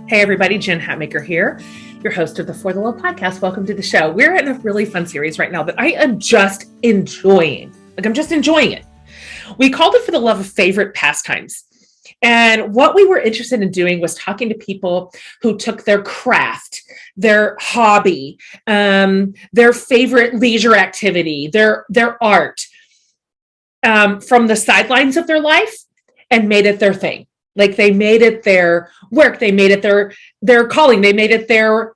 Hey everybody, Jen Hatmaker here, your host of the For the Love Podcast. Welcome to the show. We're in a really fun series right now that I am just enjoying. I'm just enjoying it. We called it For the Love of Favorite Pastimes. And what we were interested in doing was talking to people who took their craft, their hobby, their favorite leisure activity, their art from the sidelines of their life and made it their thing. Like they made it their work, they made it their calling, they made it their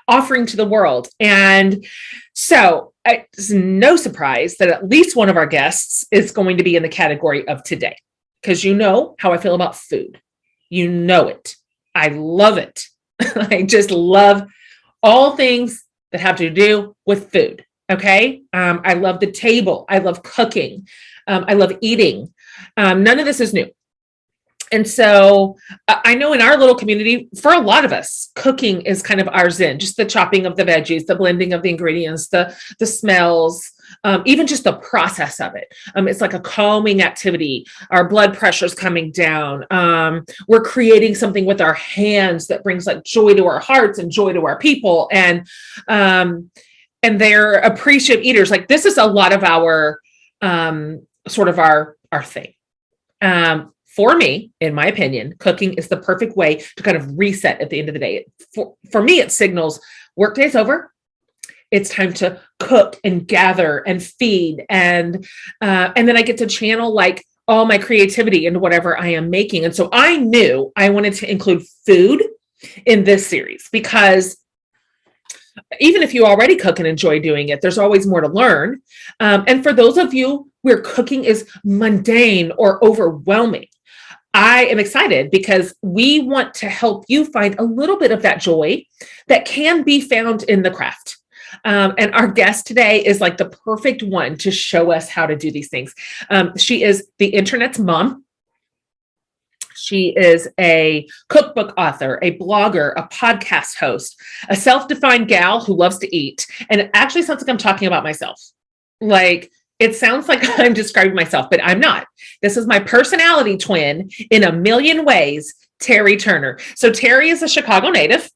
offering to the world. And so it's no surprise that at least one of our guests is going to be in the category of today, because you know how I feel about food. You know it. I love it. I just love all things that have to do with food. Okay. I love the table. I love cooking. I love eating. None of this is new. And so I know in our little community, for a lot of us, cooking is kind of our zen, just the chopping of the veggies, the blending of the ingredients, the smells, even just the process of it. It's like a calming activity. Our blood pressure is coming down. We're creating something with our hands that brings like joy to our hearts and joy to our people. And they're appreciative eaters. Like this is a lot of our sort of our thing. For me, in my opinion, cooking is the perfect way to kind of reset at the end of the day. For me, it signals workday's over. It's time to cook and gather and feed. And then I get to channel like all my creativity into whatever I am making. And so I knew I wanted to include food in this series because even if you already cook and enjoy doing it, there's always more to learn. And for those of you where cooking is mundane or overwhelming, I am excited because we want to help you find a little bit of that joy that can be found in the craft. And our guest today is like the perfect one to show us how to do these things. She is the internet's mom. She is a cookbook author, a blogger, a podcast host, a self-defined gal who loves to eat. And it actually sounds like I'm talking about myself. Like, it sounds like I'm describing myself, but I'm not. This is my personality twin in a million ways, Teri Turner. So Teri is a Chicago native.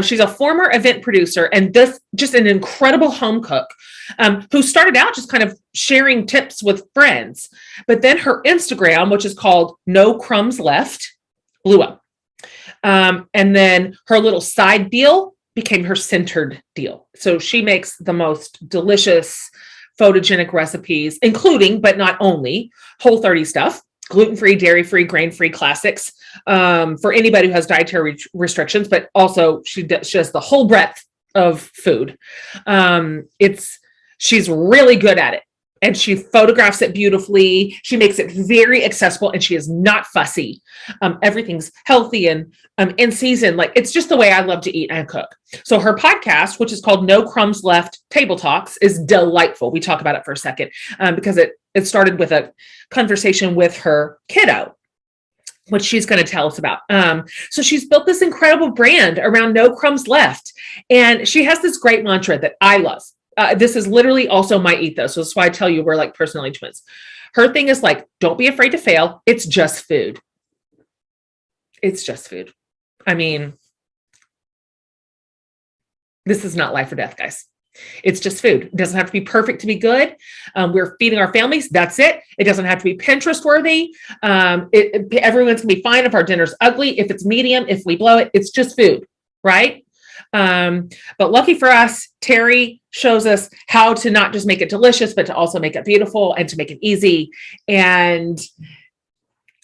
She's a former event producer and just an incredible home cook who started out just kind of sharing tips with friends. But then her Instagram, which is called No Crumbs Left, blew up. And then her little side deal became her centered deal. So she makes the most delicious photogenic recipes, including, but not only, Whole30 stuff, gluten-free, dairy-free, grain-free classics for anybody who has dietary restrictions, but also she does the whole breadth of food. She's really good at it. And she photographs it beautifully. She makes it very accessible and she is not fussy. Everything's healthy and in season. Like it's just the way I love to eat and cook. So her podcast, which is called No Crumbs Left Table Talks, is delightful. We talk about it for a second because it started with a conversation with her kiddo, which she's going to tell us about. So she's built this incredible brand around No Crumbs Left. And she has this great mantra that I love. This is literally also my ethos. So that's why I tell you we're like personality twins. Her thing is like, don't be afraid to fail. It's just food. It's just food. I mean, this is not life or death, guys. It's just food. It doesn't have to be perfect to be good. We're feeding our families. That's it. It doesn't have to be Pinterest worthy. Everyone's going to be fine if our dinner's ugly, if it's medium, if we blow it. It's just food, right? But lucky for us, Teri shows us how to not just make it delicious, but to also make it beautiful and to make it easy. And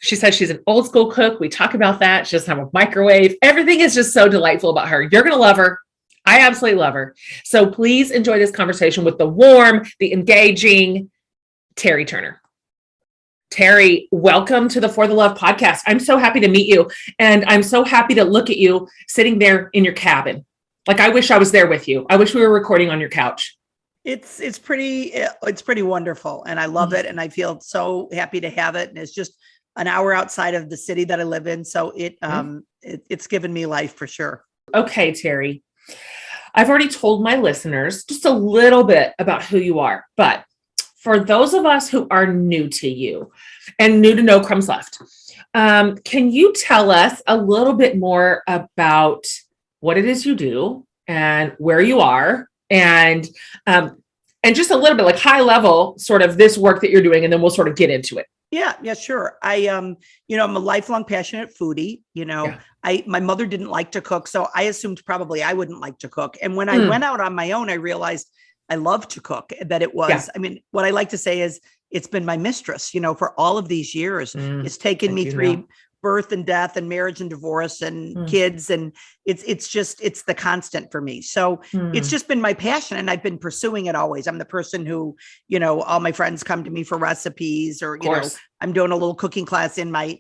she says she's an old school cook. We talk about that. She doesn't have a microwave. Everything is just so delightful about her. You're going to love her. I absolutely love her. So please enjoy this conversation with the warm, the engaging Teri Turner. Teri, welcome to the For the Love podcast. I'm so happy to meet you. And I'm so happy to look at you sitting there in your cabin. Like, I wish I was there with you. I wish we were recording on your couch. It's pretty wonderful. And I love it. And I feel so happy to have it. And it's just an hour outside of the city that I live in. So it's given me life for sure. Okay, Teri. I've already told my listeners just a little bit about who you are, but for those of us who are new to you and new to No Crumbs Left, can you tell us a little bit more about what it is you do and where you are, and just a little bit like high level sort of this work that you're doing, and then we'll sort of get into it. Yeah, sure. I'm a lifelong passionate foodie. Yeah. My mother didn't like to cook, so I assumed probably I wouldn't like to cook. And when I went out on my own, I realized I love to cook, that it was, what I like to say is it's been my mistress, for all of these years. It's taken me through birth and death and marriage and divorce and kids. And it's the constant for me. So it's just been my passion, and I've been pursuing it always. I'm the person who, all my friends come to me for recipes, or, I'm doing a little cooking class in my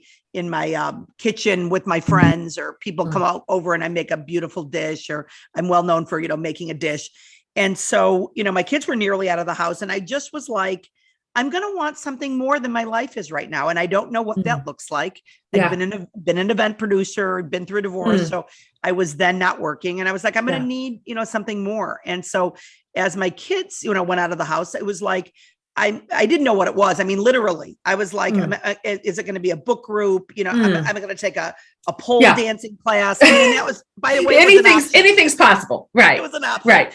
kitchen with my friends, or people come over and I make a beautiful dish, or I'm well known for, making a dish. And so, my kids were nearly out of the house, and I just was like, I'm going to want something more than my life is right now. And I don't know what that looks like. I've been an event producer, been through a divorce. So I was then not working, and I was like, I'm going to need, something more. And so as my kids, went out of the house, it was like, I didn't know what it was. I mean, literally, I was like, is it going to be a book group? I'm going to take a pole dancing class. I mean, that was, by the way, anything's possible. Right. It was an option. Right.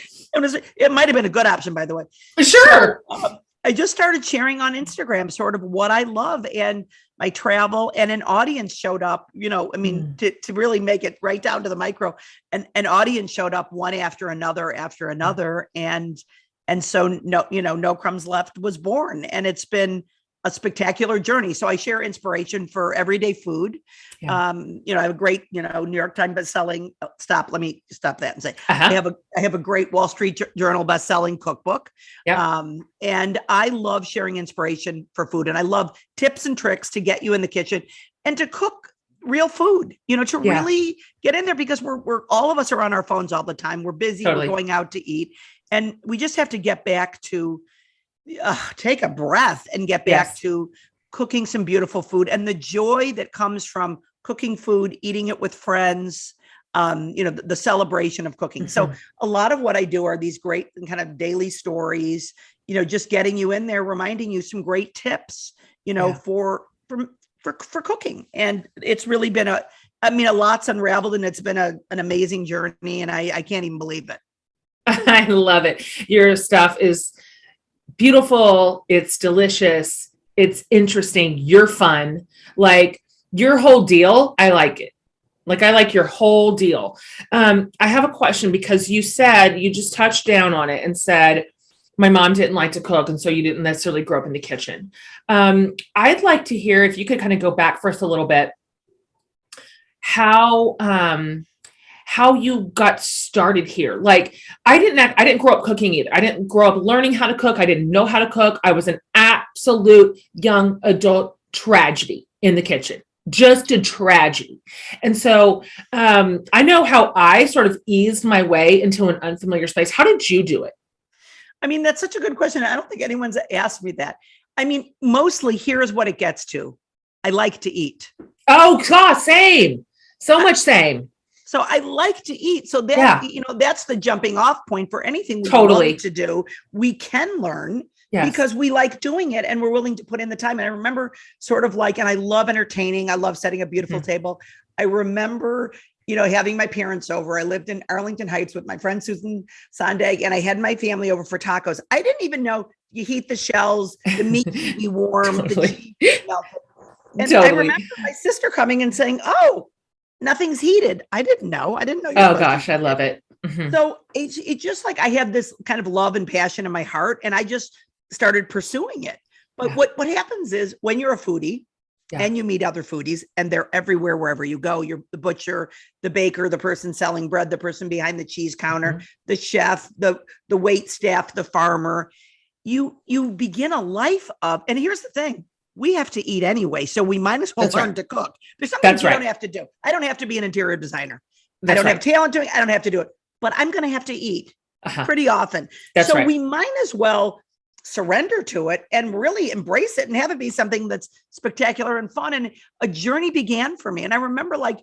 It might've been a good option, by the way. Sure. So, I just started sharing on Instagram sort of what I love and my travel, and an audience showed up, to really make it right down to the micro, and an audience showed up one after another. And so No Crumbs Left was born, and it's been a spectacular journey. So I share inspiration for everyday food. I have a great, New York Times bestselling. Let me stop that and say, I have a great Wall Street Journal bestselling cookbook. And I love sharing inspiration for food, and I love tips and tricks to get you in the kitchen and to cook real food, to really get in there, because we're all of us are on our phones all the time. We're busy, We're going out to eat, and we just have to get back to take a breath and get back to cooking some beautiful food, and the joy that comes from cooking food, eating it with friends, the celebration of cooking. So a lot of what I do are these great kind of daily stories, just getting you in there, reminding you some great tips, for cooking. And it's really been a lot's unraveled, and it's been an amazing journey, and I can't even believe it. I love it. Your stuff is beautiful. It's delicious. It's interesting. You're fun. Like your whole deal. I like it. Like I like your whole deal. I have a question, because you said, you just touched down on it and said, my mom didn't like to cook, and so you didn't necessarily grow up in the kitchen. I'd like to hear, if you could kind of go back first a little bit, how you got started here. Like I didn't grow up cooking either. I didn't grow up learning how to cook. I didn't know how to cook. I was an absolute young adult tragedy in the kitchen, just a tragedy. And so I know how I sort of eased my way into an unfamiliar space. How did you do it? I mean, that's such a good question. I don't think anyone's asked me that. I mean, mostly here's what it gets to. I like to eat. Oh God, same. So much same. So I like to eat. So that, that's the jumping off point for anything we love to do. We can learn because we like doing it, and we're willing to put in the time. And I remember sort of like, and I love entertaining. I love setting a beautiful table. I remember, having my parents over. I lived in Arlington Heights with my friend Susan Sondag, and I had my family over for tacos. I didn't even know you heat the shells, the meat to be warm, the cheese melted. And I remember my sister coming and saying, "Oh, nothing's heated." I didn't know. Oh gosh, I love it. So it just like, I have this kind of love and passion in my heart, and I just started pursuing it. But what happens is, when you're a foodie and you meet other foodies, and they're everywhere, wherever you go, you're the butcher, the baker, the person selling bread, the person behind the cheese counter, the chef, the wait staff, the farmer, you begin a life of, and here's the thing, we have to eat anyway. So we might as well learn to cook. There's something you don't have to do. I don't have to be an interior designer. I don't have talent doing it. I don't have to do it, but I'm going to have to eat pretty often. So we might as well surrender to it and really embrace it and have it be something that's spectacular and fun. And a journey began for me. And I remember like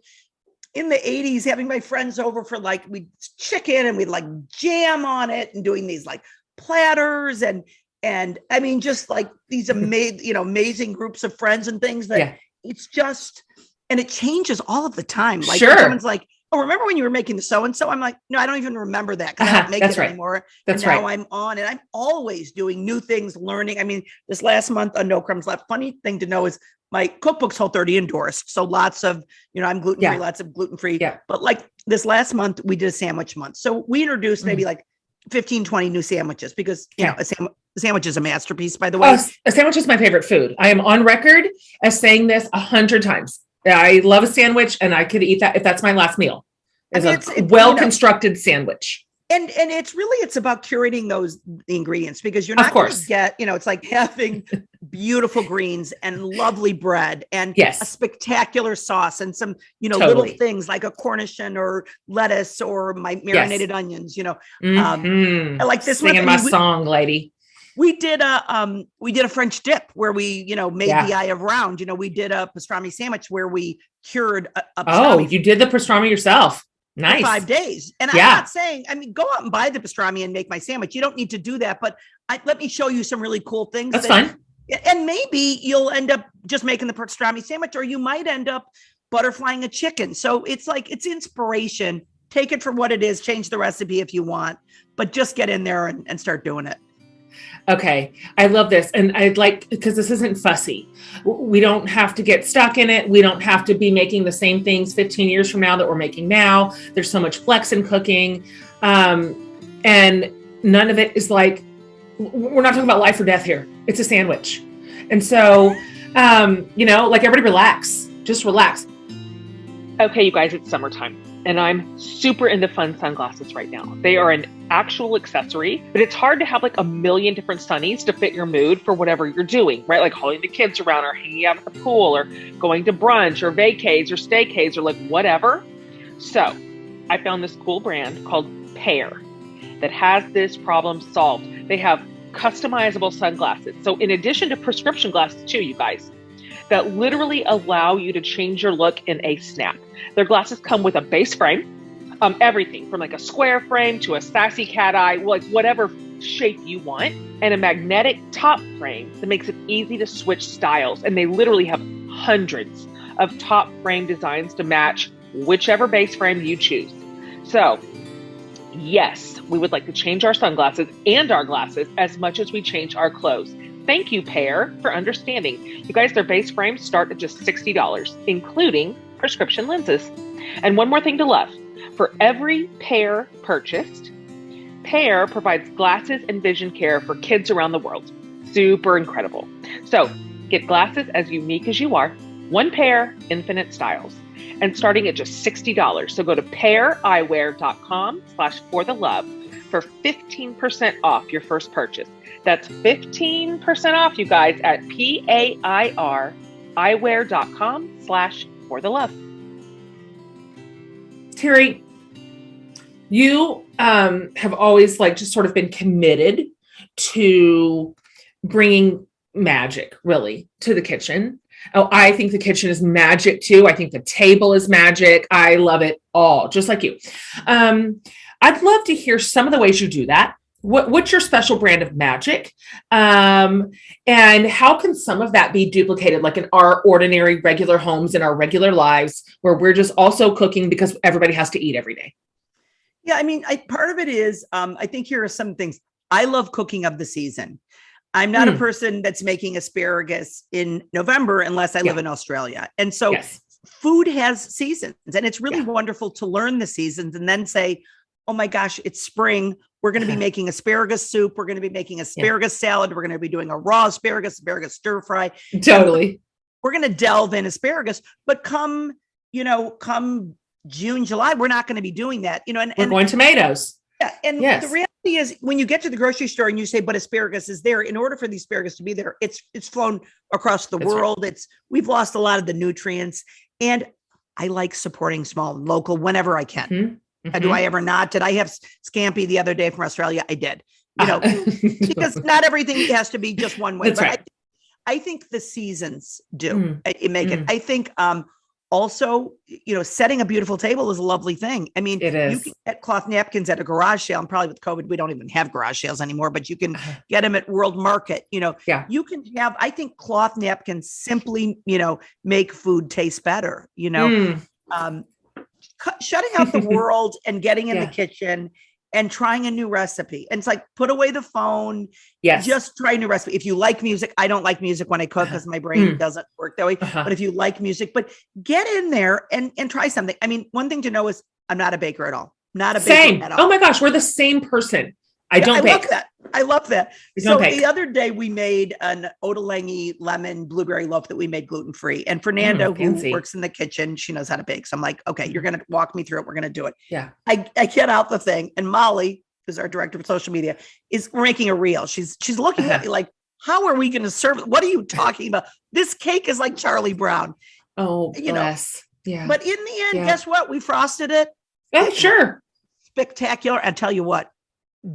in the 80s, having my friends over for like, we'd chicken and we'd like jam on it and doing these like platters. And And I mean, just like these amazing groups of friends and things that it's just, and it changes all of the time. Like when someone's like, oh, remember when you were making the so-and-so? I'm like, no, I don't even remember that because I don't make it anymore. That's right. Now I'm on and I'm always doing new things, learning. I mean, this last month on No Crumbs Left, funny thing to know is my cookbook's Whole30 endorsed. So lots of, I'm gluten-free, lots of gluten-free. Yeah. But like this last month, we did a sandwich month. So we introduced maybe like 15, 20 new sandwiches because, a sandwich is a masterpiece, by the way. A sandwich is my favorite food. I am on record as saying this 100 times. I love a sandwich and I could eat that if that's my last meal. It's a well-constructed sandwich. And it's about curating those ingredients because you're not going to get, it's like having beautiful greens and lovely bread and a spectacular sauce and some, little things like a Cornichon or lettuce or my marinated onions, like this singing my song, lady. We did a French dip where we, made the eye of round. We did a pastrami sandwich where we cured a pastrami. Oh, you did the pastrami yourself. Nice. 5 days. And I'm not saying, go out and buy the pastrami and make my sandwich. You don't need to do that, but let me show you some really cool things. That's fine. And maybe you'll end up just making the pastrami sandwich, or you might end up butterflying a chicken. So it's like, it's inspiration. Take it for what it is. Change the recipe if you want, but just get in there and start doing it. Okay. I love this. And I'd like, because this isn't fussy. We don't have to get stuck in it. We don't have to be making the same things 15 years from now that we're making now. There's so much flex in cooking. And none of it is like, we're not talking about life or death here. It's a sandwich. And so, like everybody relax, just relax. Okay, you guys, it's summertime. And I'm super into fun sunglasses right now. They are an actual accessory, but it's hard to have like a million different sunnies to fit your mood for whatever you're doing, right? Like hauling the kids around or hanging out at the pool or going to brunch or vacays or staycays or like whatever. So I found this cool brand called Pear that has this problem solved. They have customizable sunglasses. So in addition to prescription glasses too, you guys, that literally allow you to change your look in a snap. Their glasses come with a base frame, everything from like a square frame to a sassy cat eye, like whatever shape you want, and a magnetic top frame that makes it easy to switch styles. And they literally have hundreds of top frame designs to match whichever base frame you choose. So yes, we would like to change our sunglasses and our glasses as much as we change our clothes. Thank you, Pear, for understanding. You guys, their base frames start at just $60, including prescription lenses. And one more thing to love. For every pair purchased, Pear provides glasses and vision care for kids around the world. Super incredible. So get glasses as unique as you are, one pair, infinite styles, and starting at just $60. So go to paireyewear.com/forthelove for 15% off your first purchase. That's 15% off, you guys, at paireyewear.com/forthelove. Teri, you have always just sort of been committed to bringing magic, really, to the kitchen. Oh, I think the kitchen is magic too. I think the table is magic. I love it all, just like you. I'd love to hear some of the ways you do that. What's your special brand of magic? And how can some of that be duplicated, like in our ordinary, regular homes, in our regular lives, where we're just also cooking because everybody has to eat every day? Yeah, I mean, part of it is, I think here are some things. I love cooking of the season. I'm not a person that's making asparagus in November unless I live in Australia. And so food has seasons, and it's really wonderful to learn the seasons and then say, oh my gosh, it's spring. We're going to be making asparagus soup. We're going to be making asparagus salad. We're going to be doing a raw asparagus stir fry. Totally. We're going to delve in asparagus, but come June, July, we're not going to be doing that, and we're going tomatoes. Yeah. And the reality is when you get to the grocery store and you say, but asparagus is there, in order for the asparagus to be there, it's flown across the world. Right. We've lost a lot of the nutrients, and I like supporting small, local whenever I can. Mm-hmm. Mm-hmm. Do I ever not? Did I have scampi the other day from Australia? I did, because not everything has to be just one way. That's right. I think the seasons do make it. I think also, setting a beautiful table is a lovely thing. I mean, It is. you can get cloth napkins at a garage sale, and probably with COVID, we don't even have garage sales anymore, but you can get them at World Market. Yeah. You can have, I think cloth napkins simply, make food taste better, shutting out the world and getting in the kitchen and trying a new recipe. And it's like, put away the phone. Yes. Just try a new recipe. If you like music, I don't like music when I cook because my brain doesn't work that way. But if you like music, but get in there and try something. I mean, one thing to know is I'm not a baker at all. Not a baker at all. Oh my gosh, we're the same person. I don't bake. I love that. So the other day we made an ottolenghi lemon blueberry loaf that we made gluten-free. And Fernando, who works in the kitchen, she knows how to bake. So I'm like, okay, you're going to walk me through it. We're going to do it. Yeah. I get out the thing, and Molly, who's our director of social media, we're making a reel. She's looking at me like, how are we going to serve it? What are you talking about? This cake is like Charlie Brown. Oh, bless. Yeah. But in the end, guess what? We frosted it. Yeah, sure. Spectacular. And tell you what,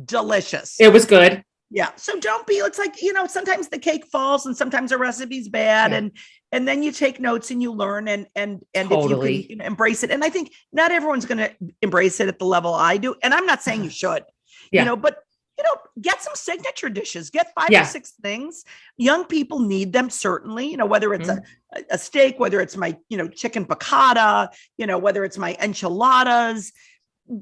delicious. It was good. Yeah. So don't be, it's like, sometimes the cake falls and sometimes the recipe's bad. And then you take notes and you learn and Totally. if you can embrace it. And I think not everyone's going to embrace it at the level I do. And I'm not saying you should, but get some signature dishes, get 5 or 6 things. Young people need them, certainly, whether it's a steak, whether it's my, chicken piccata, whether it's my enchiladas,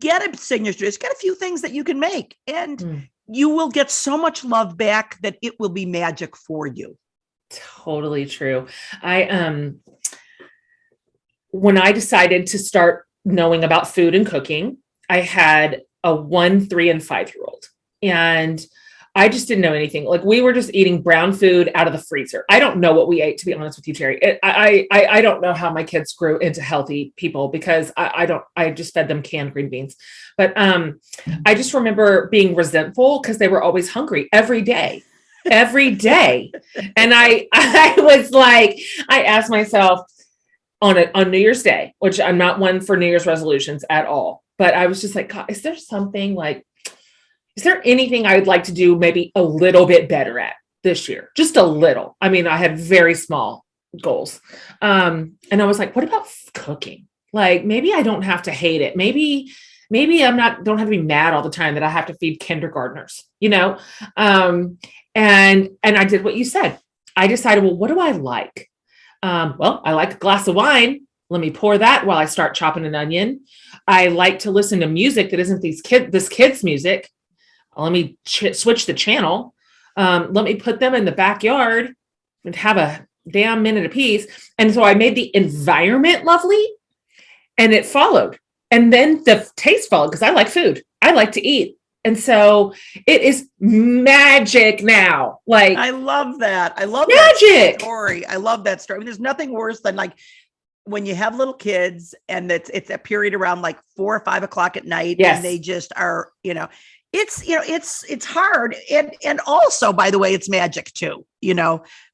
get a signature dish, get a few things that you can make, and you will get so much love back that it will be magic for you. Totally true. When I decided to start knowing about food and cooking, I had a 1, 3, and 5-year-old. And I just didn't know anything. Like, we were just eating brown food out of the freezer. I don't know what we ate, to be honest with you, Teri. I don't know how my kids grew into healthy people because I just fed them canned green beans. But I just remember being resentful because they were always hungry every day. And I was like, I asked myself on New Year's Day, which I'm not one for New Year's resolutions at all, but I was just like, God, is there anything I would like to do maybe a little bit better at this year? Just a little. I mean, I had very small goals. And I was like, what about cooking? Like, maybe I don't have to hate it. Maybe don't have to be mad all the time that I have to feed kindergartners, and I did what you said. I decided, well, what do I like? Well, I like a glass of wine. Let me pour that while I start chopping an onion. I like to listen to music that isn't this kid's music. Let me switch the channel. Let me put them in the backyard and have a damn minute apiece. And so I made the environment lovely, and it followed. And then the taste followed because I like food. I like to eat. And so it is magic now. Like, I love that. I love magic that story. I love that story. I mean, there's nothing worse than like when you have little kids and it's a period around like 4 or 5 o'clock at night, and they just are, it's hard. And also, by the way, it's magic too,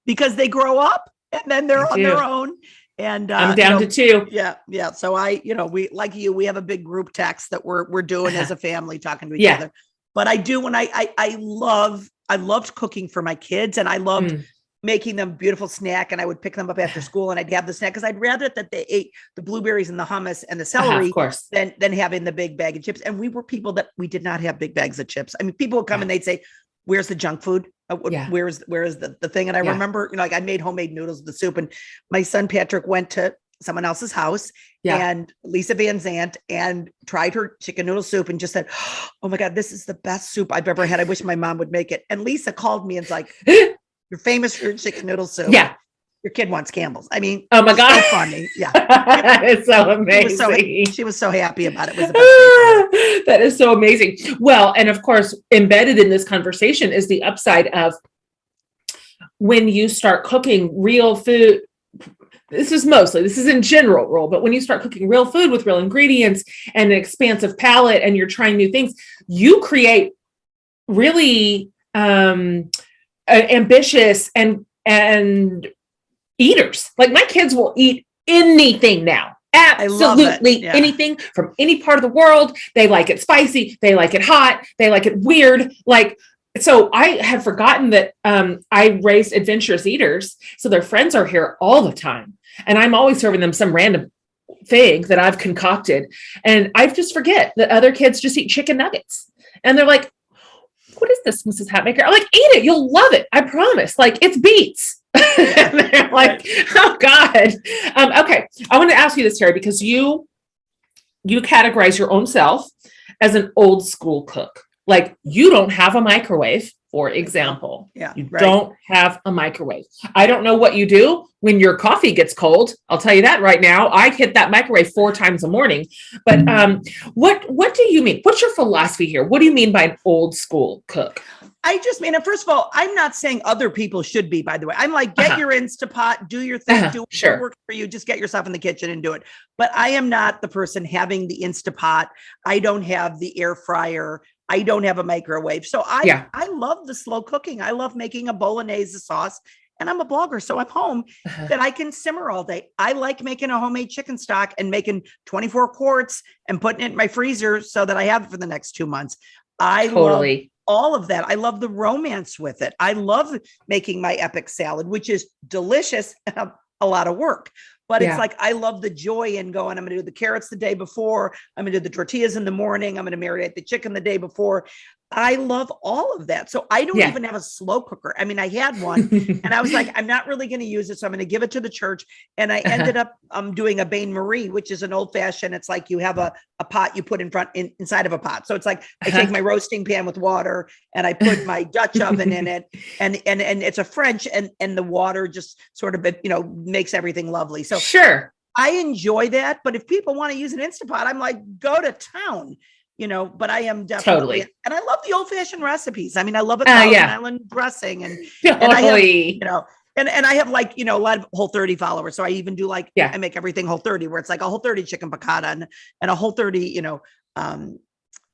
because they grow up and then they're on their own. And I'm down to 2. Yeah. Yeah. So we, like you, we have a big group text that we're doing as a family, talking to each other. But I do, when I loved cooking for my kids, and I loved making them beautiful snack, and I would pick them up after school and I'd have the snack because I'd rather that they ate the blueberries and the hummus and the celery of course, than having the big bag of chips. And we were people that we did not have big bags of chips. I mean, people would come and they'd say, where's the junk food? Where is the thing? And I remember, like, I made homemade noodles with the soup, and my son Patrick went to someone else's house and Lisa Van Zandt and tried her chicken noodle soup and just said, oh my God, this is the best soup I've ever had. I wish my mom would make it. And Lisa called me and was like, you're famous for your chicken noodle soup. Yeah. Your kid wants Campbell's. I mean, oh my God. So funny. Yeah. It's so amazing. She was so happy about it. It was the best. That is so amazing. Well, and of course, embedded in this conversation is the upside of when you start cooking real food. This is in general rule, but when you start cooking real food with real ingredients and an expansive palate, and you're trying new things, you create really ambitious and eaters. Like, my kids will eat anything now. Absolutely anything from any part of the world. They like it spicy. They like it hot. They like it weird. Like, So I had forgotten that I raised adventurous eaters. So their friends are here all the time. And I'm always serving them some random thing that I've concocted. And I just forget that other kids just eat chicken nuggets. And they're like, what is this, Mrs. Hatmaker? I'm like, eat it. You'll love it. I promise. Like, it's beets. And they're like, oh God. Okay. I want to ask you this, Teri, because you categorize your own self as an old school cook. Like, you don't have a microwave, for example. Yeah, you don't have a microwave. I don't know what you do when your coffee gets cold. I'll tell you that right now. I hit that microwave 4 times a morning. But what do you mean? What's your philosophy here? What do you mean by an old school cook? I just mean, first of all, I'm not saying other people should be, by the way. I'm like, get your Instapot, do your thing, do what works for you. Just get yourself in the kitchen and do it. But I am not the person having the Instapot. I don't have the air fryer. I don't have a microwave. So I love the slow cooking. I love making a bolognese sauce, and I'm a blogger. So I'm home that I can simmer all day. I like making a homemade chicken stock and making 24 quarts and putting it in my freezer so that I have it for the next 2 months. I love all of that. I love the romance with it. I love making my epic salad, which is delicious and a lot of work. But it's like, I love the joy in going, I'm going to do the carrots the day before. I'm going to do the tortillas in the morning. I'm going to marinate the chicken the day before. I love all of that. So I don't even have a slow cooker. I mean, I had one and I was like, I'm not really going to use it. So I'm going to give it to the church. And I ended up doing a bain marie, which is an old fashioned. It's like you have a pot you put inside of a pot. So it's like, I take my roasting pan with water and I put my Dutch oven in it, and it's a French, and the water just sort of, makes everything lovely. So sure, I enjoy that. But if people want to use an Instapot, I'm like, go to town. But I am definitely, and I love the old fashioned recipes. I mean, I love a Thousand Island dressing and I have, and I have like, a lot of Whole30 followers. So I even do like, I make everything Whole30, where it's like a Whole30 chicken piccata and a Whole30,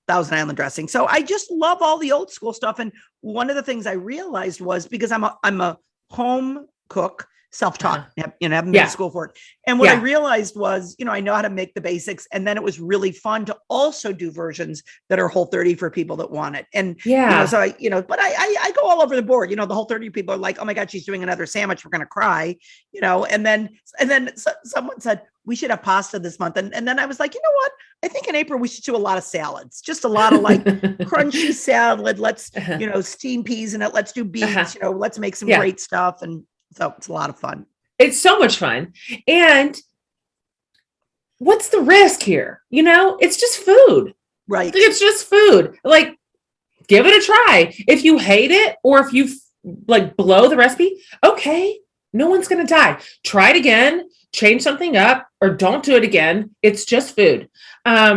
Thousand Island dressing. So I just love all the old school stuff. And one of the things I realized was, because I'm a home cook, self-taught, haven't been to school for it. And what I realized was, I know how to make the basics. And then it was really fun to also do versions that are Whole30 for people that want it. And so I, but I go all over the board. The Whole30 people are like, oh my God, she's doing another sandwich. We're going to cry, and then someone said, we should have pasta this month. And then I was like, you know what? I think in April, we should do a lot of salads, just a lot of like crunchy salad. Let's, steam peas in it. Let's do beets, let's make some great stuff. And so it's a lot of fun. It's so much fun. And what's the risk here? It's just food. Right. It's just food. Like, give it a try. If you hate it, or if you like blow the recipe, okay, no one's going to die. Try it again, change something up, or don't do it again. It's just food. I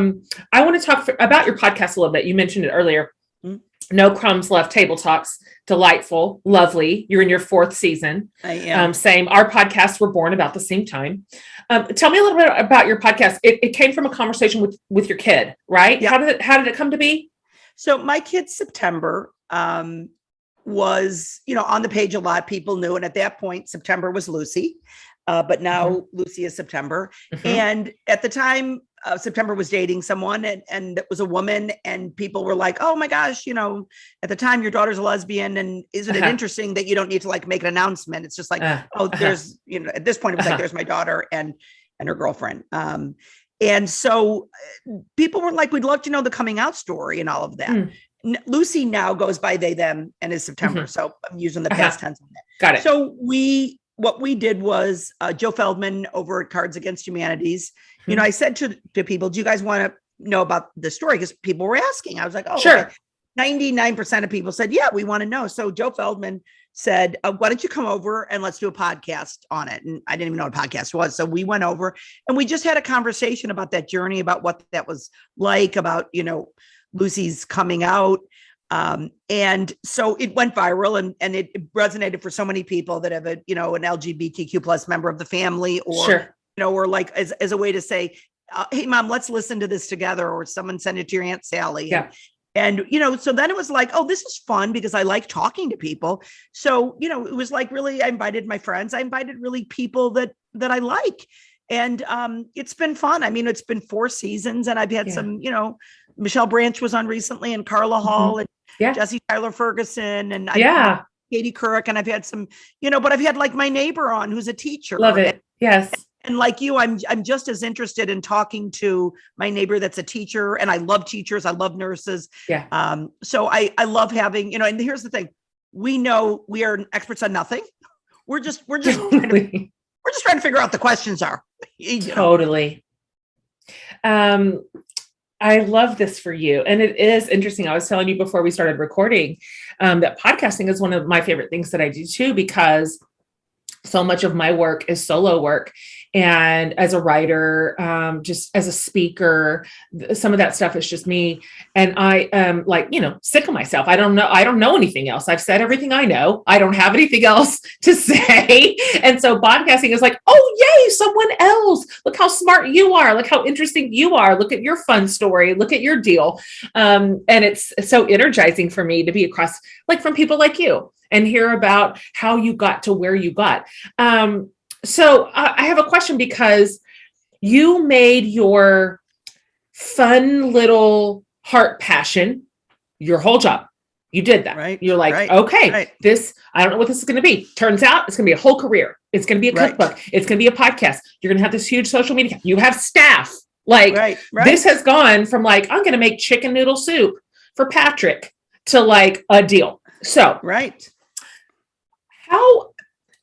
want to talk about your podcast a little bit. You mentioned it earlier. No Crumbs Left Table Talks. Delightful, lovely. You're in your 4th season. I am. Same. Our podcasts were born about the same time. Tell me a little bit about your podcast. It came from a conversation with your kid, right? Yeah. How did it come to be? So my kid's September was, on the page, a lot of people knew. And at that point, September was Lucy. But now Lucy is September. And at the time, September was dating someone, and it was a woman, and people were like, oh my gosh, at the time your daughter's a lesbian, and isn't it interesting that you don't need to like make an announcement? It's just like, there's, at this point it was like, there's my daughter and her girlfriend. And so people were like, we'd love to know the coming out story and all of that. Lucy now goes by they, them, and is September. So I'm using the past tense on that. Got it. So what we did was Joe Feldman over at Cards Against Humanities. I said to people, do you guys want to know about the story? Because people were asking. I was like, oh, sure. Okay. 99% of people said, yeah, we want to know. So Joe Feldman said, why don't you come over and let's do a podcast on it? And I didn't even know what a podcast was. So we went over and we just had a conversation about that journey, about what that was like, about, Lucy's coming out. And so it went viral and it resonated for so many people that have an LGBTQ plus member of the family, or, or like as a way to say, hey mom, let's listen to this together, or someone send it to your Aunt Sally. Yeah. And, so then it was like, oh, this is fun because I like talking to people. So, it was like, really, I invited my friends. I invited really people that I like. And it's been fun. I mean, it's been 4 seasons, and I've had some, Michelle Branch was on recently, and Carla Hall. And Jesse Tyler Ferguson, and Yeah. Katie Couric, and I've had some, but I've had like my neighbor on who's a teacher. Love it. Yes. And like you, I'm just as interested in talking to my neighbor that's a teacher, and I love teachers. I love nurses. Yeah. So I love having, and here's the thing. We know we are experts on nothing. We're just trying to figure out the questions are. Totally. I love this for you. And it is interesting. I was telling you before we started recording, that podcasting is one of my favorite things that I do too, because so much of my work is solo work. And as a writer, just as a speaker, some of that stuff is just me. And I am sick of myself. I don't know anything else. I've said everything I know. I don't have anything else to say. And so podcasting is like, oh, yay, someone else. Look how smart you are. Look how interesting you are. Look at your fun story. Look at your deal. And it's so energizing for me to be across, from people like you and hear about how you got to where you got. So I have a question, because you made your fun little heart passion your whole job. You did that. Right. You're like, okay, this, I don't know what this is going to be. Turns out it's going to be a whole career. It's going to be a cookbook. It's going to be a podcast. You're going to have this huge social media. You have staff. This has gone from I'm going to make chicken noodle soup for Patrick to a deal. So, how,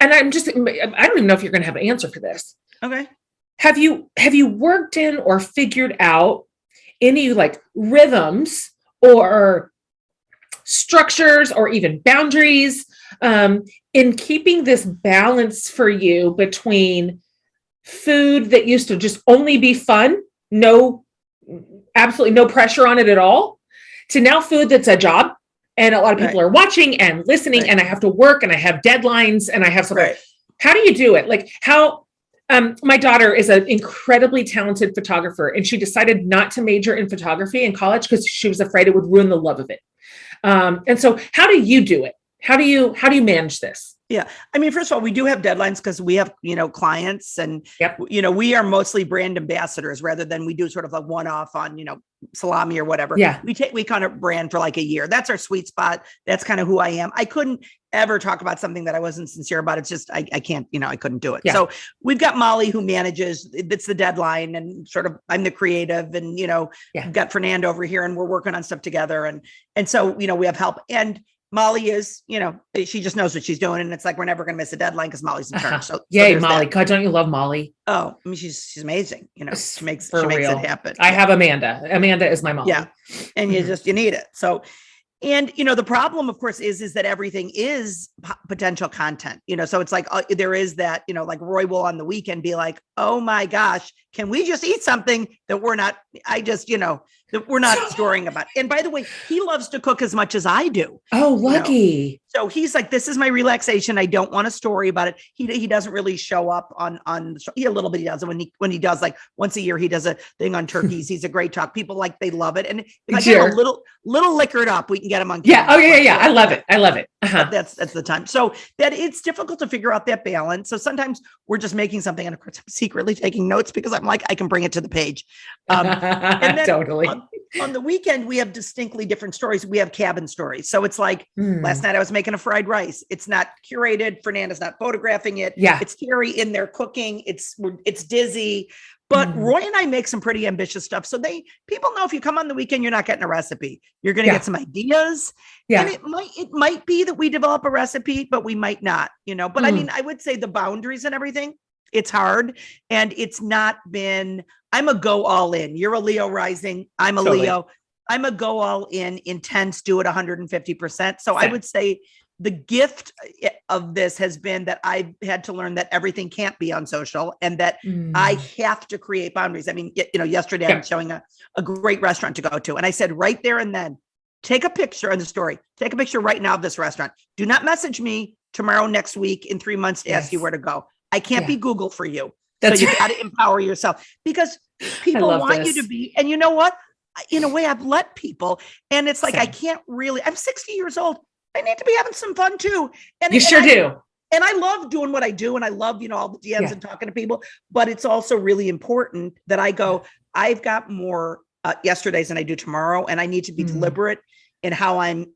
and I don't even know if you're going to have an answer for this. Okay. Have you worked in or figured out any rhythms or structures or even boundaries in keeping this balance for you between food that used to just only be fun, absolutely no pressure on it at all, to now food that's a job? And a lot of people are watching and listening, and I have to work, and I have deadlines, and I have something. How do you do it? My daughter is an incredibly talented photographer, and she decided not to major in photography in college because she was afraid it would ruin the love of it. And so how do you do it? How do you manage this? Yeah. I mean, first of all, we do have deadlines because we have, clients, and, we are mostly brand ambassadors rather than we do sort of a one-off on, salami or whatever. Yeah. We kind of brand for a year. That's our sweet spot. That's kind of who I am. I couldn't ever talk about something that I wasn't sincere about. It's just, I can't, I couldn't do it. Yeah. So we've got Molly who manages, it's the deadline, and sort of, I'm the creative, and, we've got Fernando over here, and we're working on stuff together. And so, we have help, and Molly is, she just knows what she's doing. And it's we're never going to miss a deadline because Molly's in charge. So yay, Molly. God, don't you love Molly? Oh, I mean, she's amazing. She makes it happen. I have Amanda. Amanda is my mom. Yeah. And you need it. So, and, the problem, of course, is that everything is potential content, so it's there is that, Roy will on the weekend be like, oh my gosh, can we just eat something that we're not, that we're not storing about. And by the way, he loves to cook as much as I do. Oh, lucky. So he's like, this is my relaxation. I don't want a story about it. He doesn't really show up on the show. He a little bit, he does it when he does once a year, he does a thing on turkeys. He's a great talk. People they love it. And if I get a little liquored up, we can get him on camera. Yeah. Oh yeah. I love it. Uh-huh. That's the time. So that it's difficult to figure out that balance. So sometimes we're just making something, and of course I'm secretly taking notes because I'm I can bring it to the page. And then totally. On the weekend, we have distinctly different stories. We have cabin stories. So it's last night I was making a fried rice. It's not curated. Fernanda's not photographing it. Yeah. It's Teri in there cooking. It's Dizzy. But Roy and I make some pretty ambitious stuff. So people know if you come on the weekend, you're not getting a recipe. You're going to get some ideas. Yeah. And it might be that we develop a recipe, but we might not, but I mean, I would say the boundaries and everything, it's hard. And it's not been, I'm a go all in. You're a Leo rising. I'm a Leo. I'm a go all in, intense, do it 150%. So I would say the gift of this has been that I've had to learn that everything can't be on social, and that I have to create boundaries. I mean, yesterday I'm showing a great restaurant to go to. And I said right there and then, take a picture in the story. Take a picture right now of this restaurant. Do not message me tomorrow, next week, in 3 months to ask you where to go. I can't be Google for you. That's so you got to empower yourself, because people want you to be. And you know what? In a way, I've let people, and it's I can't really, I'm 60 years old. I need to be having some fun too. And you sure do. And I love doing what I do. And I love, all the DMs and talking to people, but it's also really important that I go, I've got more yesterdays than I do tomorrow. And I need to be deliberate in how I'm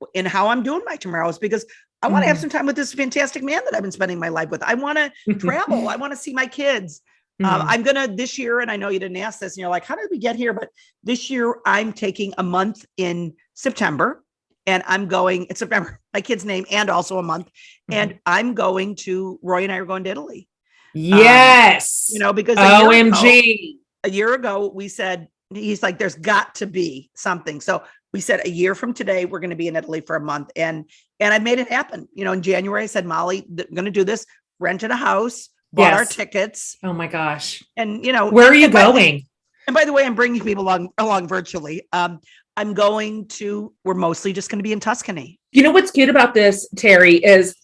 doing my tomorrows, because I want to have some time with this fantastic man that I've been spending my life with. I want to travel. I want to see my kids. I'm going to this year, and I know you didn't ask this and you're like, how did we get here? But this year I'm taking a month in September, and I'm going in September, my kid's name, and also a month. And I'm going to, Roy and I are going to Italy. Yes. Because OMG. a year ago we said, he's like, there's got to be something. So we said a year from today, we're going to be in Italy for a month. And I made it happen. In January, I said, Molly, I'm going to do this, rented a house, bought our tickets. Oh my gosh. And, where are you going? And by the way, I'm bringing people along virtually. I'm going to, we're mostly just going to be in Tuscany. You know, what's cute about this, Teri, is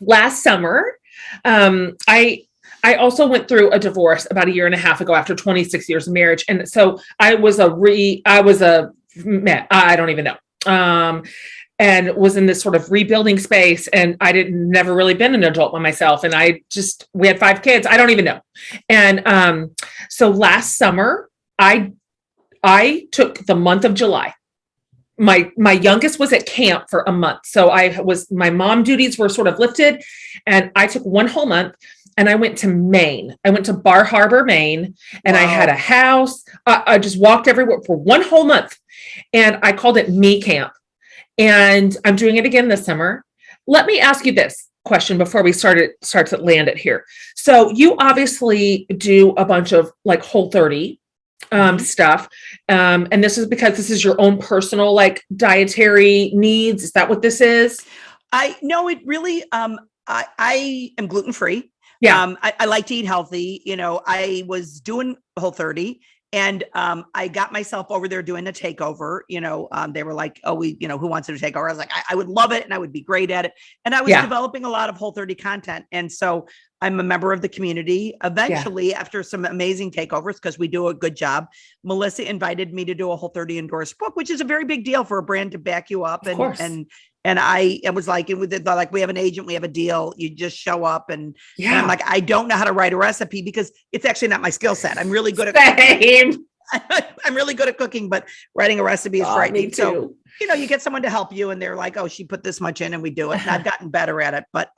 last summer, I also went through a divorce about a year and a half ago after 26 years of marriage. And so I don't even know. And was in this sort of rebuilding space, and never really been an adult by myself. And we had 5 kids. I don't even know. And, so last summer I took the month of July. My youngest was at camp for a month. So my mom duties were sort of lifted, and I took one whole month. And I went to Maine. I went to Bar Harbor, Maine, and I had a house. I just walked everywhere for one whole month, and I called it Me Camp. And I'm doing it again this summer. Let me ask you this question before we start to land it here. So you obviously do a bunch of like Whole30 stuff. And this is because this is your own personal like dietary needs. Is that what this is? No, it really, I am gluten-free. Yeah. I like to eat healthy. I was doing Whole30, and I got myself over there doing a takeover. They were like, oh, who wants to take over? I was like, I would love it, and I would be great at it. And I was developing a lot of Whole30 content. And so I'm a member of the community. Eventually, after some amazing takeovers, because we do a good job, Melissa invited me to do a Whole30 endorsed book, which is a very big deal for a brand to back you up. And I was like, we have an agent, we have a deal. You just show up, and I'm like, I don't know how to write a recipe because it's actually not my skill set. I'm really good at cooking. I'm really good at cooking, but writing a recipe is frightening. So, you get someone to help you, and they're like, oh, she put this much in, and we do it. And I've gotten better at it, but,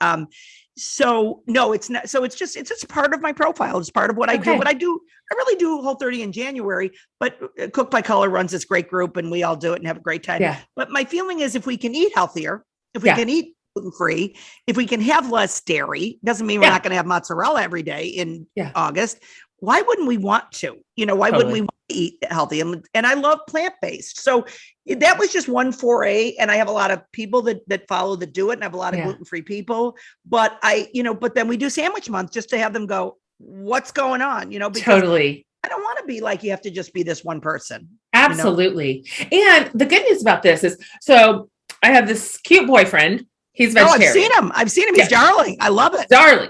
so no, it's not. So it's just part of my profile. It's part of what I do. What I do, I really do Whole30 in January, but Cook by Color runs this great group, and we all do it and have a great time. Yeah. But my feeling is, if we can eat healthier, if we can eat gluten-free, if we can have less dairy, doesn't mean we're not going to have mozzarella every day in August. Why wouldn't we want to? Why wouldn't we want to eat healthy? And I love plant-based. So that was just one foray. And I have a lot of people that follow that do it, and I have a lot of gluten-free people. But but then we do sandwich month just to have them go, what's going on? Because totally. I don't want to be like, you have to just be this one person. Absolutely. And the good news about this is, so I have this cute boyfriend. He's vegetarian. I've seen him. He's darling. I love it.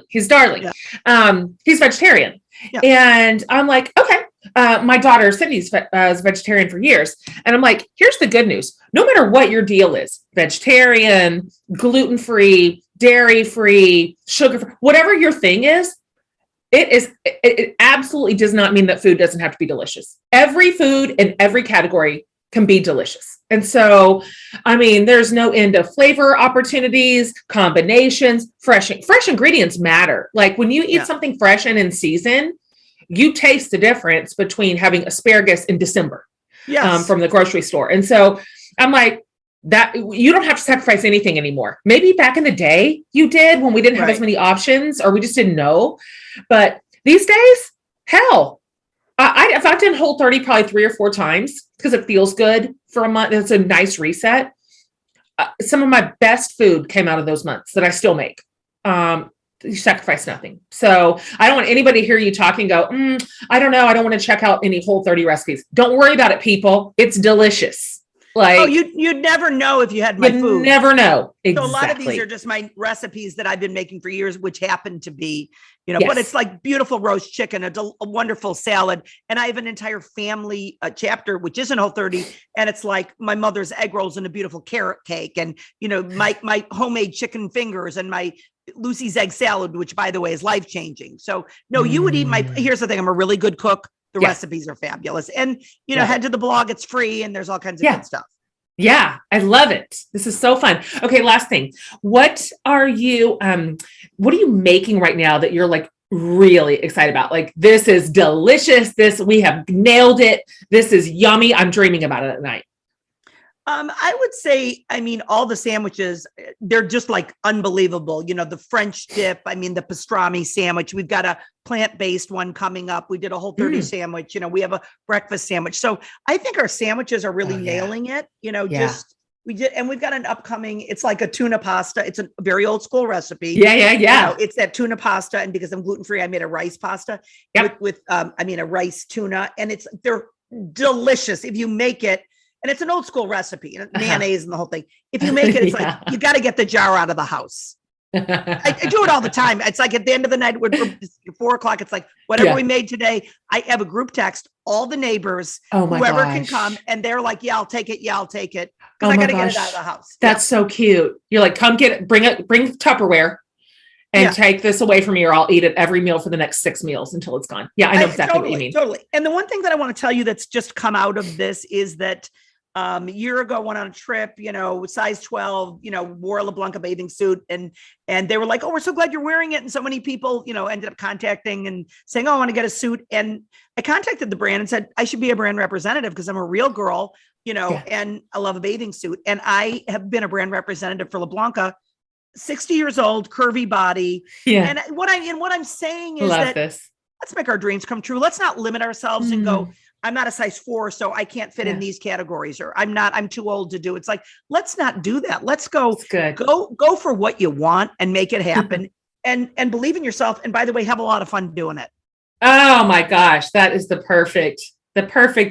He's darling. Yeah. He's vegetarian. Yeah. And I'm like, okay. My daughter Sydney's was vegetarian for years. And I'm like, here's the good news. No matter what your deal is, vegetarian, gluten-free, dairy-free, sugar-free, whatever your thing is, it absolutely does not mean that food doesn't have to be delicious. Every food in every category can be delicious. And so, there's no end of flavor opportunities, combinations, fresh ingredients matter. Like when you eat something fresh and in season, you taste the difference between having asparagus in December from the grocery store. And so I'm like, that you don't have to sacrifice anything anymore. Maybe back in the day you did, when we didn't have as many options, or we just didn't know. But these days, hell, I've done Whole30 probably 3 or 4 times because it feels good for a month. It's a nice reset. Some of my best food came out of those months that I still make. You sacrifice nothing. So I don't want anybody to hear you talking and go, I don't know. I don't want to check out any Whole30 recipes. Don't worry about it, people. It's delicious. Like, you'd never know if you had my food. Never know. Exactly. So a lot of these are just my recipes that I've been making for years, which happen to be, but it's like beautiful roast chicken, a wonderful salad. And I have an entire family chapter, which isn't Whole30. And it's like my mother's egg rolls and a beautiful carrot cake. And, my homemade chicken fingers and my Lucy's egg salad, which by the way is life-changing. So no, you would eat here's the thing. I'm a really good cook. The recipes are fabulous. And, head to the blog. It's free, and there's all kinds of good stuff. Yeah, I love it. This is so fun. Okay, last thing. What are you making right now that you're like really excited about? Like, this is delicious. We have nailed it. This is yummy. I'm dreaming about it at night. I would say, I mean, all the sandwiches, they're just like unbelievable. You know, the French dip, I mean, the pastrami sandwich, we've got a plant-based one coming up. We did a Whole30 sandwich, you know, we have a breakfast sandwich. So I think our sandwiches are really nailing it, you know, and we've got an upcoming, it's like a tuna pasta. It's a very old school recipe. Yeah. You know, it's that tuna pasta. And because I'm gluten-free, I made a rice pasta with a rice tuna, and they're delicious if you make it. And it's an old school recipe, mayonnaise and the whole thing. If you make it, it's like, you got to get the jar out of the house. I do it all the time. It's like at the end of the night, 4:00, it's like, whatever we made today, I have a group text, all the neighbors, whoever can come. And they're like, yeah, I'll take it. Yeah, I'll take it. Because I got to get it out of the house. That's so cute. You're like, come get it, bring Tupperware and take this away from me, or I'll eat it every meal for the next 6 meals until it's gone. Yeah, I know exactly what you mean. Totally. And the one thing that I want to tell you that's just come out of this is that a year ago, went on a trip, you know, size 12, you know, wore a LeBlanc bathing suit, and they were like, oh, we're so glad you're wearing it. And so many people, you know, ended up contacting and saying, oh, I want to get a suit. And I contacted the brand and said, I should be a brand representative because I'm a real girl, you know, and I love a bathing suit. And I have been a brand representative for LeBlanc, 60 years old, curvy body. Yeah. And what I'm saying is let's make our dreams come true. Let's not limit ourselves and go, I'm not a size 4, so I can't fit in these categories, or I'm too old to do. It's like, let's not do that. Let's go for what you want and make it happen and believe in yourself. And by the way, have a lot of fun doing it. Oh my gosh. That is the perfect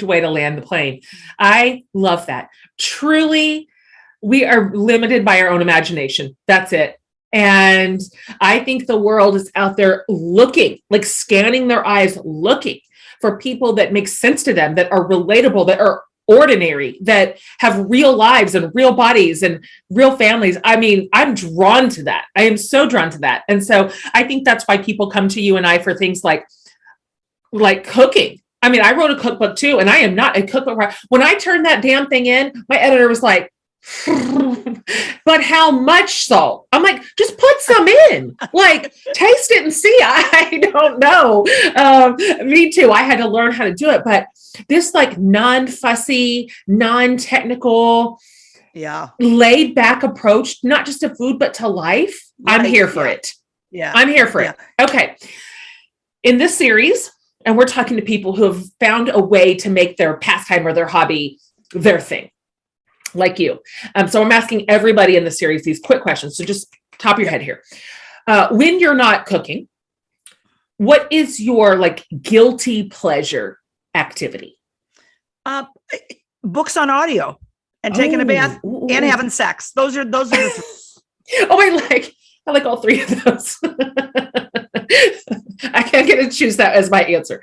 way to land the plane. I love that. Truly, we are limited by our own imagination. That's it. And I think the world is out there looking, like scanning their eyes, looking for people that make sense to them, that are relatable, that are ordinary, that have real lives and real bodies and real families. I mean, I'm drawn to that. I am so drawn to that. And so I think that's why people come to you and I for things like cooking. I mean, I wrote a cookbook too, and I am not a cookbook writer. When I turned that damn thing in, my editor was like, but how much salt? I'm like, just put some in, like taste it and see. I don't know. Me too. I had to learn how to do it, but this like non-fussy, non-technical, laid back approach, not just to food, but to life. Right. I'm here for it. Yeah. I'm here for it. Okay. In this series, and we're talking to people who have found a way to make their pastime or their hobby their thing. Like you. So I'm asking everybody in the series these quick questions. So just top of your head here. When you're not cooking, what is your like guilty pleasure activity? Books on audio and taking a bath and having sex. Those are the three. Oh, I like all three of those. I can't get to choose that as my answer.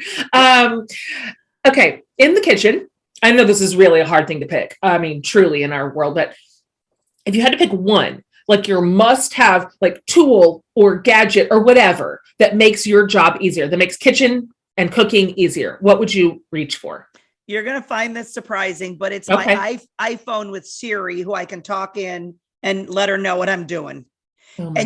Okay. In the kitchen, I know this is really a hard thing to pick. I mean, truly in our world, but if you had to pick one, like your must have like tool or gadget or whatever that makes your job easier, that makes kitchen and cooking easier, what would you reach for? You're going to find this surprising, but it's my iPhone with Siri, who I can talk in and let her know what I'm doing.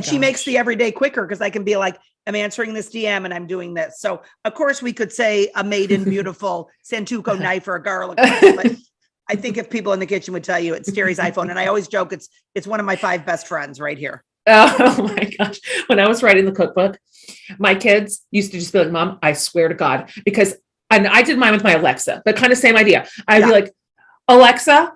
She makes the everyday quicker because I can be like, I'm answering this DM and I'm doing this. So of course we could say a made in beautiful Santuco knife or a garlic knife, but I think if people in the kitchen would tell you it's Teri's iPhone. And I always joke, it's one of my 5 best friends right here. Oh my gosh. When I was writing the cookbook, my kids used to just be like, Mom, I swear to God, and I did mine with my Alexa, but kind of same idea. I'd be like, Alexa,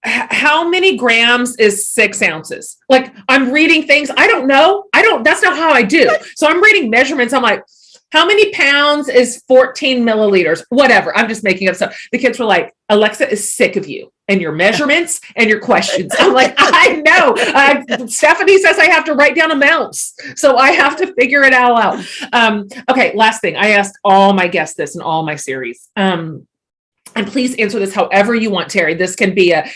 how many grams is 6 ounces? Like I'm reading things. I don't know. That's not how I do. So I'm reading measurements. I'm like, how many pounds is 14 milliliters? Whatever. I'm just making up stuff. The kids were like, Alexa is sick of you and your measurements and your questions. I'm like, I know. Stephanie says I have to write down amounts. So I have to figure it all out. Okay. Last thing. I asked all my guests this in all my series. And please answer this however you want, Teri. This can be a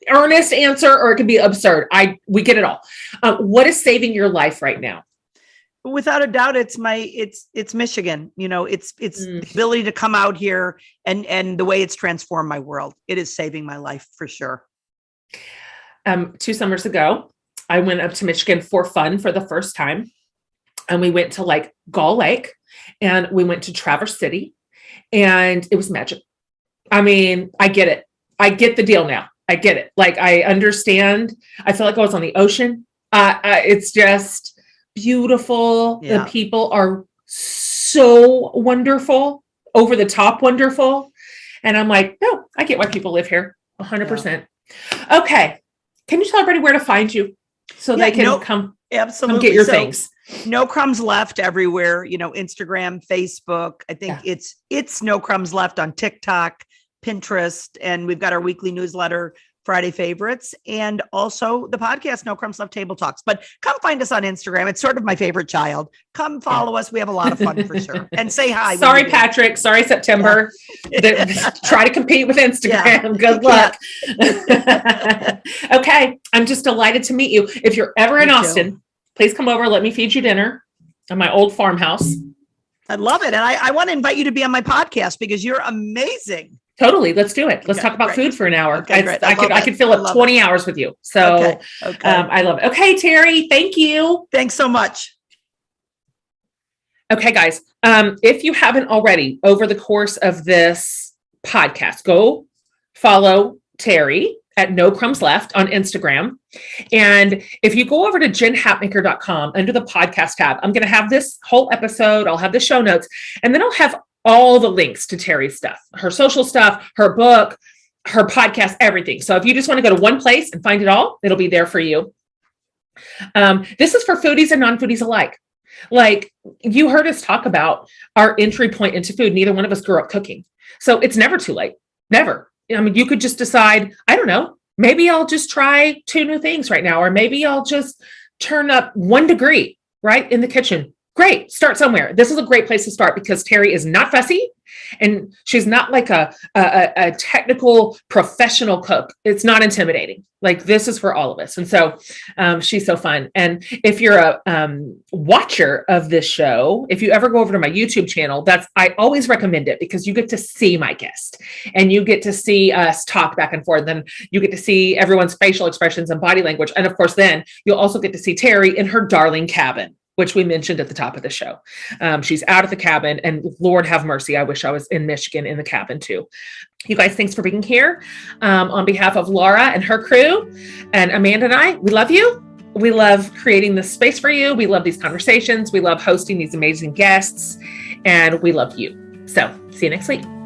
earnest answer or it can be absurd. We get it all. What is saving your life right now? Without a doubt, it's Michigan. It's the ability to come out here and the way it's transformed my world. It is saving my life for sure. 2 summers ago, I went up to Michigan for fun for the first time. And we went to like Gull Lake and we went to Traverse City and it was magic. I mean, I get it. I get the deal now. I get it. Like, I understand. I feel like I was on the ocean. It's just beautiful. Yeah. The people are so wonderful, over the top wonderful. And I'm like, no, I get why people live here 100%. Yeah. Okay. Can you tell everybody where to find you so they can come get your things? No Crumbs Left everywhere, Instagram, Facebook. I think it's No Crumbs Left on TikTok, Pinterest, and we've got our weekly newsletter, Friday Favorites, and also the podcast, No Crumbs Left Table Talks. But come find us on Instagram. It's sort of my favorite child. Come follow us. We have a lot of fun for sure. And say hi. Sorry, Patrick. Sorry, September. Yeah. Try to compete with Instagram. Yeah. Good luck. Okay. I'm just delighted to meet you. If you're ever in Austin, please come over. Let me feed you dinner at my old farmhouse. I love it. And I want to invite you to be on my podcast because you're amazing. Totally. Let's do it. Let's talk about food for an hour. Okay, I could fill up 20 hours with you. So I love it. Okay, Teri, thank you. Thanks so much. Okay, guys. If you haven't already, over the course of this podcast, go follow Teri at No Crumbs Left on Instagram. And if you go over to jenhatmaker.com under the podcast tab, I'm going to have this whole episode. I'll have the show notes, and then I'll have all the links to Teri's stuff, her social stuff, her book, her podcast, everything. So if you just want to go to one place and find it all, it'll be there for you. This is for foodies and non-foodies alike. Like, you heard us talk about our entry point into food. Neither one of us grew up cooking. So it's never too late. Never. I mean, you could just decide, I don't know, maybe I'll just try 2 new things right now, or maybe I'll just turn up 1 degree right in the kitchen. Great. Start somewhere. This is a great place to start because Teri is not fussy and she's not like a technical professional cook. It's not intimidating. Like, this is for all of us. And so she's so fun. And if you're a watcher of this show, if you ever go over to my YouTube channel, I always recommend it because you get to see my guest and you get to see us talk back and forth. Then you get to see everyone's facial expressions and body language. And of course, then you'll also get to see Teri in her darling cabin, which we mentioned at the top of the show. She's out at the cabin, and Lord have mercy, I wish I was in Michigan in the cabin too. You guys, thanks for being here. On behalf of Laura and her crew and Amanda and I, we love you. We love creating this space for you. We love these conversations. We love hosting these amazing guests, and we love you. So see you next week.